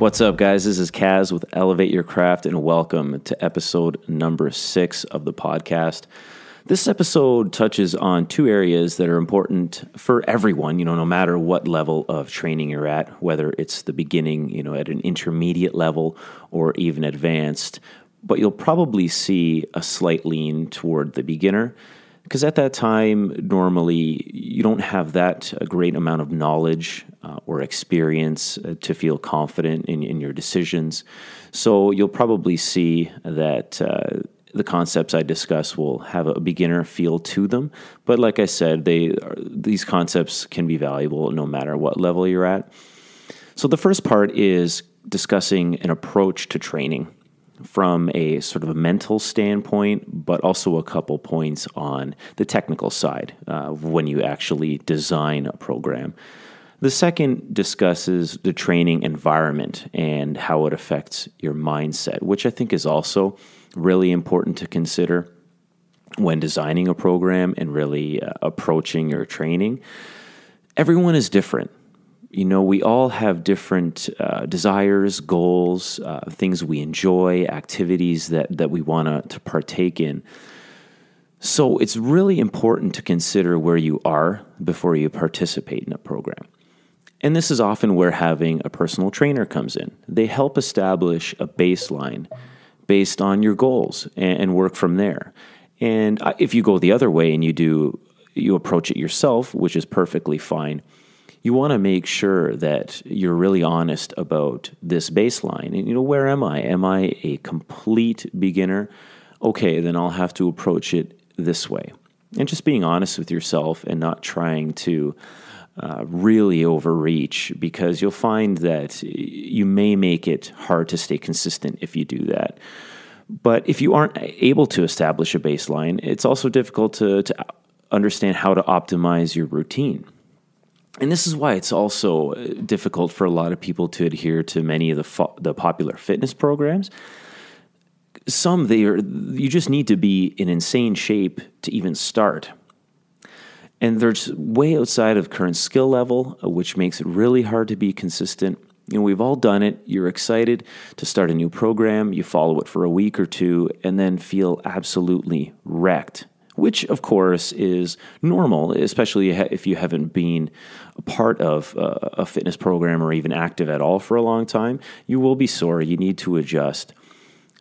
What's up, guys? This is Kaz with Elevate Your Craft, and welcome to episode number 6 of the podcast. This episode touches on two areas that are important for everyone, no matter what level of training you're at, whether it's the beginning, at an intermediate level or even advanced. But you'll probably see a slight lean toward the beginner, because at that time, normally, you don't have that great amount of knowledge or experience to feel confident in your decisions. So you'll probably see that the concepts I discuss will have a beginner feel to them. But like I said, these concepts can be valuable no matter what level you're at. So the first part is discussing an approach to training from a sort of a mental standpoint, but also a couple points on the technical side when you actually design a program. The second discusses the training environment and how it affects your mindset, which I think is also really important to consider when designing a program and really approaching your training. Everyone is different. We all have different desires, goals, things we enjoy, activities that we want to partake in. So it's really important to consider where you are before you participate in a program. And this is often where having a personal trainer comes in. They help establish a baseline based on your goals and work from there. And if you go the other way and you approach it yourself, which is perfectly fine, you want to make sure that you're really honest about this baseline. And, where am I? Am I a complete beginner? Okay, then I'll have to approach it this way. And just being honest with yourself and not trying to really overreach, because you'll find that you may make it hard to stay consistent if you do that. But if you aren't able to establish a baseline, it's also difficult to understand how to optimize your routine. And this is why it's also difficult for a lot of people to adhere to many of the popular fitness programs. You just need to be in insane shape to even start. And they're just way outside of current skill level, which makes it really hard to be consistent. We've all done it. You're excited to start a new program. You follow it for a week or two and then feel absolutely wrecked, which, of course, is normal, especially if you haven't been a part of a fitness program or even active at all for a long time. You will be sore. You need to adjust.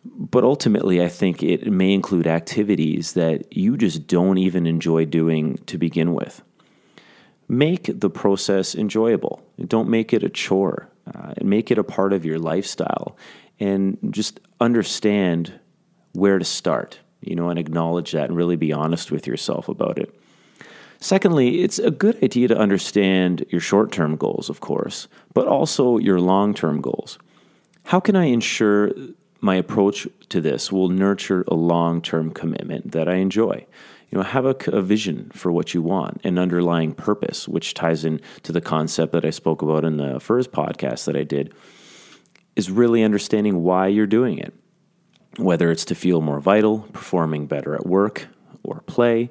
But ultimately, I think it may include activities that you just don't even enjoy doing to begin with. Make the process enjoyable. Don't make it a chore. Make it a part of your lifestyle. And just understand where to start. And acknowledge that and really be honest with yourself about it. Secondly, it's a good idea to understand your short-term goals, of course, but also your long-term goals. How can I ensure my approach to this will nurture a long-term commitment that I enjoy? Have a vision for what you want, an underlying purpose, which ties into the concept that I spoke about in the first podcast that I did, is really understanding why you're doing it. Whether it's to feel more vital, performing better at work or play,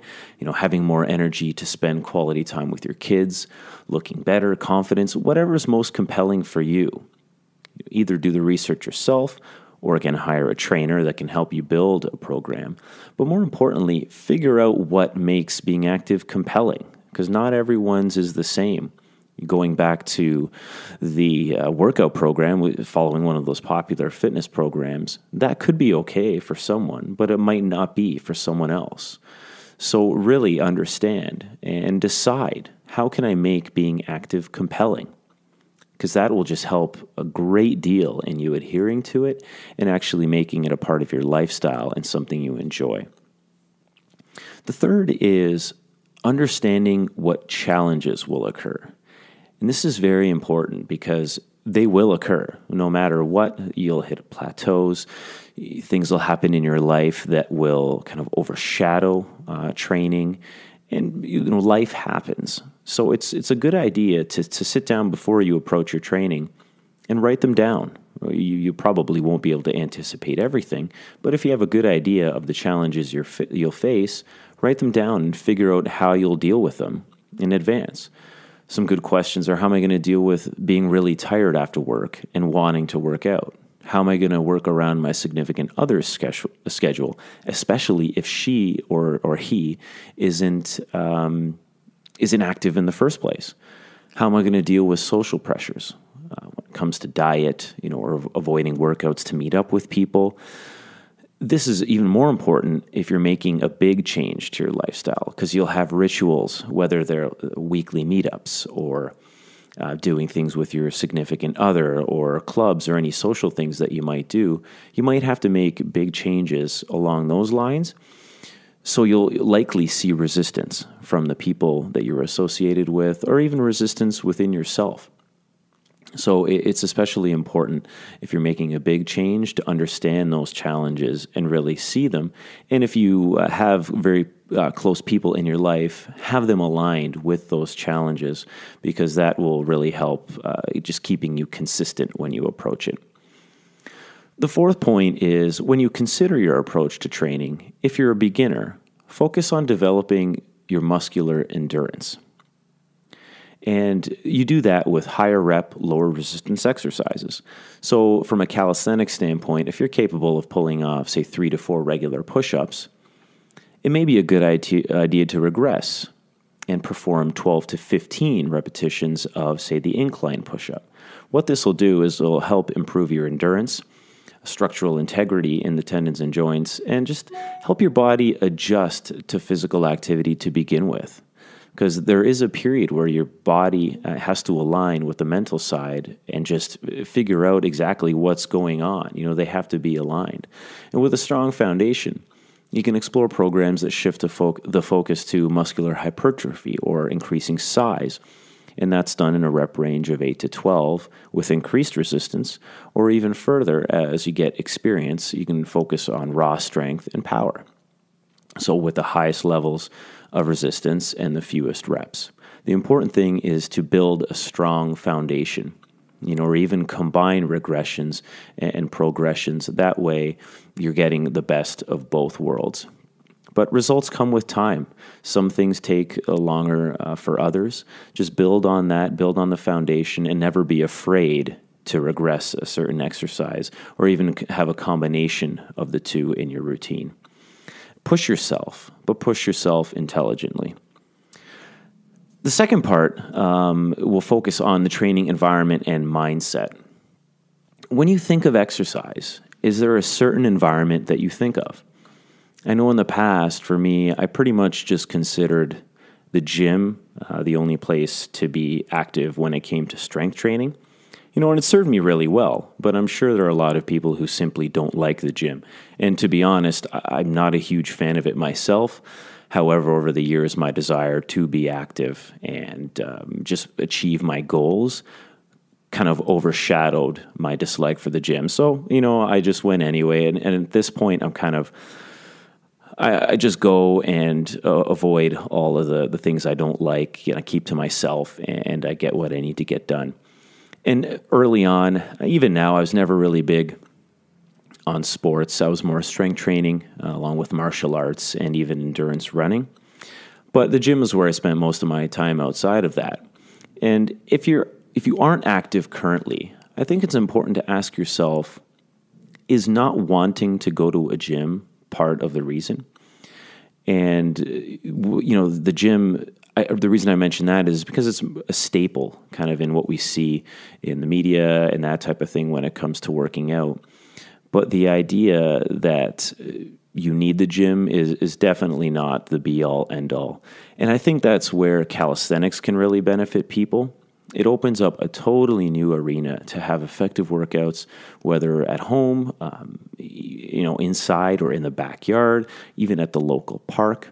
having more energy to spend quality time with your kids, looking better, confidence, whatever is most compelling for you. Either do the research yourself or again, hire a trainer that can help you build a program. But more importantly, figure out what makes being active compelling, because not everyone's is the same. Going back to the workout program, following one of those popular fitness programs, that could be okay for someone, but it might not be for someone else. So really understand and decide, how can I make being active compelling? Because that will just help a great deal in you adhering to it and actually making it a part of your lifestyle and something you enjoy. The third is understanding what challenges will occur. And this is very important because they will occur. No matter what, you'll hit plateaus. Things will happen in your life that will kind of overshadow training. And life happens. So it's a good idea to sit down before you approach your training and write them down. You probably won't be able to anticipate everything, but if you have a good idea of the challenges you'll face, write them down and figure out how you'll deal with them in advance. Some good questions are, how am I going to deal with being really tired after work and wanting to work out? How am I going to work around my significant other's schedule, especially if she or he isn't active in the first place? How am I going to deal with social pressures when it comes to diet, or avoiding workouts to meet up with people? This is even more important if you're making a big change to your lifestyle, because you'll have rituals, whether they're weekly meetups or doing things with your significant other or clubs or any social things that you might do. You might have to make big changes along those lines. So you'll likely see resistance from the people that you're associated with, or even resistance within yourself. So it's especially important if you're making a big change to understand those challenges and really see them. And if you have very close people in your life, have them aligned with those challenges, because that will really help just keeping you consistent when you approach it. The fourth point is, when you consider your approach to training, if you're a beginner, focus on developing your muscular endurance. And you do that with higher rep, lower resistance exercises. So from a calisthenics standpoint, if you're capable of pulling off, say, 3 to 4 regular push-ups, it may be a good idea to regress and perform 12 to 15 repetitions of, say, the incline push-up. What this will do is it'll help improve your endurance, structural integrity in the tendons and joints, and just help your body adjust to physical activity to begin with. Because there is a period where your body has to align with the mental side and just figure out exactly what's going on. They have to be aligned. And with a strong foundation, you can explore programs that shift the focus to muscular hypertrophy or increasing size. And that's done in a rep range of 8 to 12 with increased resistance, or even further, as you get experience, you can focus on raw strength and power. So with the highest levels of resistance and the fewest reps. The important thing is to build a strong foundation, or even combine regressions and progressions. That way, you're getting the best of both worlds. But results come with time. Some things take longer for others. Just build on that, build on the foundation, and never be afraid to regress a certain exercise, or even have a combination of the two in your routine. Push yourself, but push yourself intelligently. The second part will focus on the training environment and mindset. When you think of exercise, is there a certain environment that you think of? I know in the past, for me, I pretty much just considered the gym the only place to be active when it came to strength training. And it served me really well, but I'm sure there are a lot of people who simply don't like the gym. And to be honest, I'm not a huge fan of it myself. However, over the years, my desire to be active and just achieve my goals kind of overshadowed my dislike for the gym. So, I just went anyway. And at this point, I just go and avoid all of the things I don't like. I keep to myself, and I get what I need to get done. And early on, even now, I was never really big on sports. I was more strength training, along with martial arts and even endurance running. But the gym is where I spent most of my time outside of that. And if you aren't active currently, I think it's important to ask yourself, is not wanting to go to a gym part of the reason? And, the gym, the reason I mention that is because it's a staple kind of in what we see in the media and that type of thing when it comes to working out. But the idea that you need the gym is definitely not the be-all, end-all. And I think that's where calisthenics can really benefit people. It opens up a totally new arena to have effective workouts, whether at home, inside or in the backyard, even at the local park.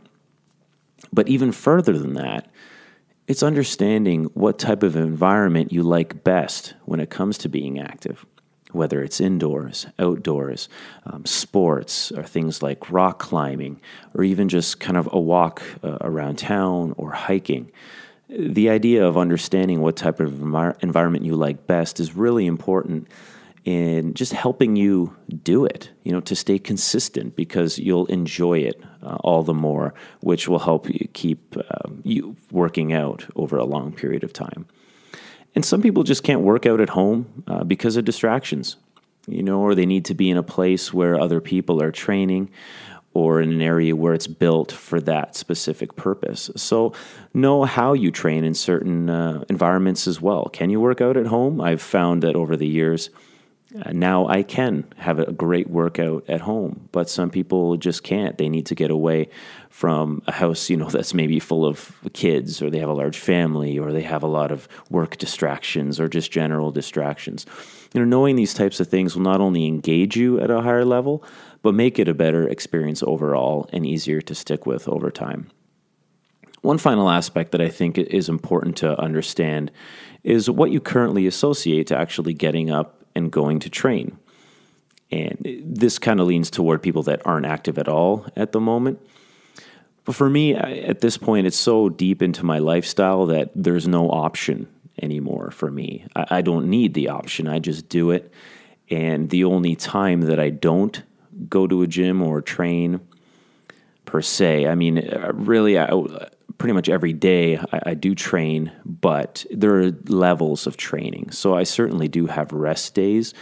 But even further than that, it's understanding what type of environment you like best when it comes to being active, whether it's indoors, outdoors, sports, or things like rock climbing, or even just kind of a walk around town or hiking. The idea of understanding what type of environment you like best is really important, in just helping you do it, to stay consistent, because you'll enjoy it all the more, which will help you keep you working out over a long period of time. And some people just can't work out at home because of distractions, or they need to be in a place where other people are training, or in an area where it's built for that specific purpose. So know how you train in certain environments as well. Can you work out at home? I've found that over the years, now I can have a great workout at home, but some people just can't. They need to get away from a house, that's maybe full of kids, or they have a large family, or they have a lot of work distractions, or just general distractions. Knowing these types of things will not only engage you at a higher level, but make it a better experience overall and easier to stick with over time. One final aspect that I think is important to understand is what you currently associate to actually getting up and going to train. And this kind of leans toward people that aren't active at all at the moment. But for me, at this point, it's so deep into my lifestyle that there's no option anymore for me. I don't need the option. I just do it. And the only time that I don't go to a gym or train per se, really, pretty much every day I do train, but there are levels of training. So I certainly do have rest days,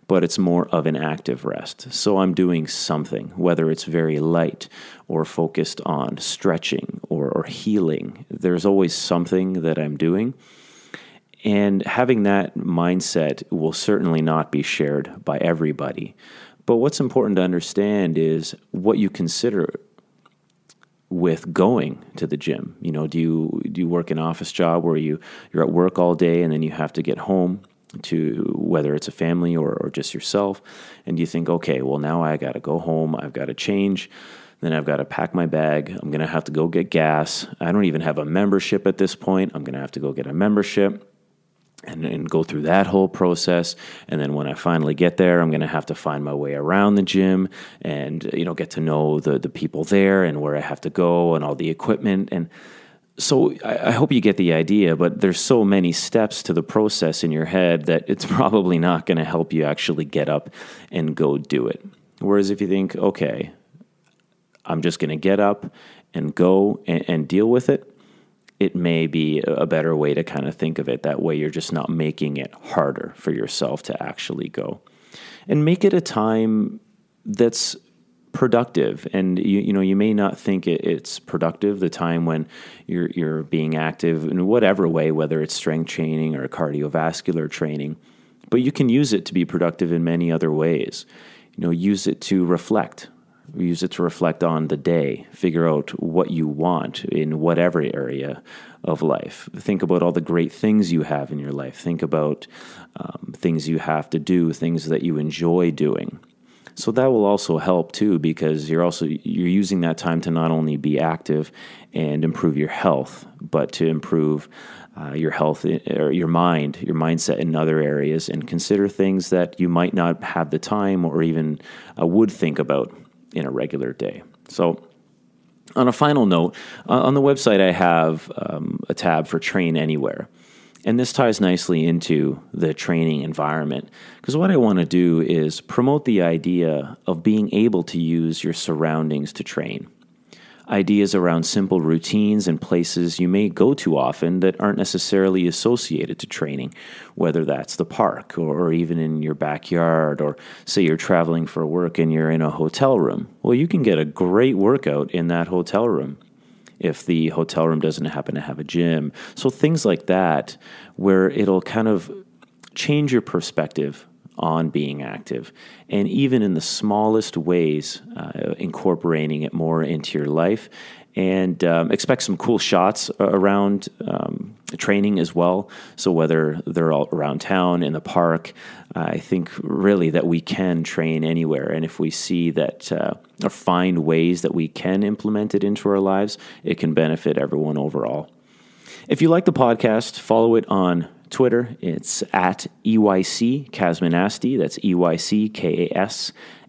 but it's more of an active rest. So I'm doing something, whether it's very light or focused on stretching or healing. There's always something that I'm doing. And having that mindset will certainly not be shared by everybody. But what's important to understand is what you consider with going to the gym. Do you work an office job where you're at work all day and then you have to get home to whether it's a family or just yourself, and you think, okay, well, now I got to go home, I've got to change, then I've got to pack my bag, I'm going to have to go get gas. I don't even have a membership at this point. I'm going to have to go get a membership and go through that whole process. And then when I finally get there, I'm going to have to find my way around the gym and, get to know the people there and where I have to go and all the equipment. And so I hope you get the idea, but there's so many steps to the process in your head that it's probably not going to help you actually get up and go do it. Whereas if you think, okay, I'm just going to get up and go and deal with it, it may be a better way to kind of think of it. That way you're just not making it harder for yourself to actually go. And make it a time that's productive. And you may not think it's productive, the time when you're being active in whatever way, whether it's strength training or cardiovascular training, but you can use it to be productive in many other ways. Use it to reflect. Use it to reflect on the day, figure out what you want in whatever area of life. Think about all the great things you have in your life. Think about things you have to do, things that you enjoy doing. So that will also help too, because you're using that time to not only be active and improve your health, but to improve your health or your mind, your mindset in other areas, and consider things that you might not have the time or even would think about in a regular day. So on a final note, on the website I have a tab for Train Anywhere. And this ties nicely into the training environment, because what I want to do is promote the idea of being able to use your surroundings to train. Ideas around simple routines and places you may go to often that aren't necessarily associated to training, whether that's the park or even in your backyard, or say you're traveling for work and you're in a hotel room. Well, you can get a great workout in that hotel room if the hotel room doesn't happen to have a gym. So things like that, where it'll kind of change your perspective on being active, and even in the smallest ways, incorporating it more into your life. And expect some cool shots around training as well. So whether they're all around town, in the park, I think really that we can train anywhere. And if we see that or find ways that we can implement it into our lives, it can benefit everyone overall. If you like the podcast, follow it on Twitter. It's at EYC Kasmanasti. That's EYC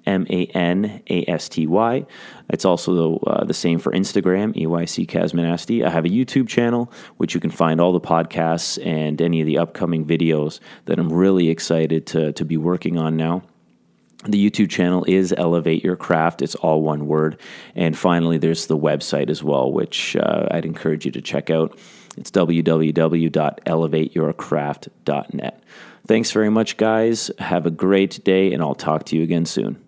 Manasty. It's also the same for Instagram, EYC Manasty. I have a YouTube channel, which you can find all the podcasts and any of the upcoming videos that I'm really excited to be working on now. The YouTube channel is Elevate Your Craft. It's all one word. And finally, there's the website as well, which I'd encourage you to check out. It's www.elevateyourcraft.net. Thanks very much, guys. Have a great day, and I'll talk to you again soon.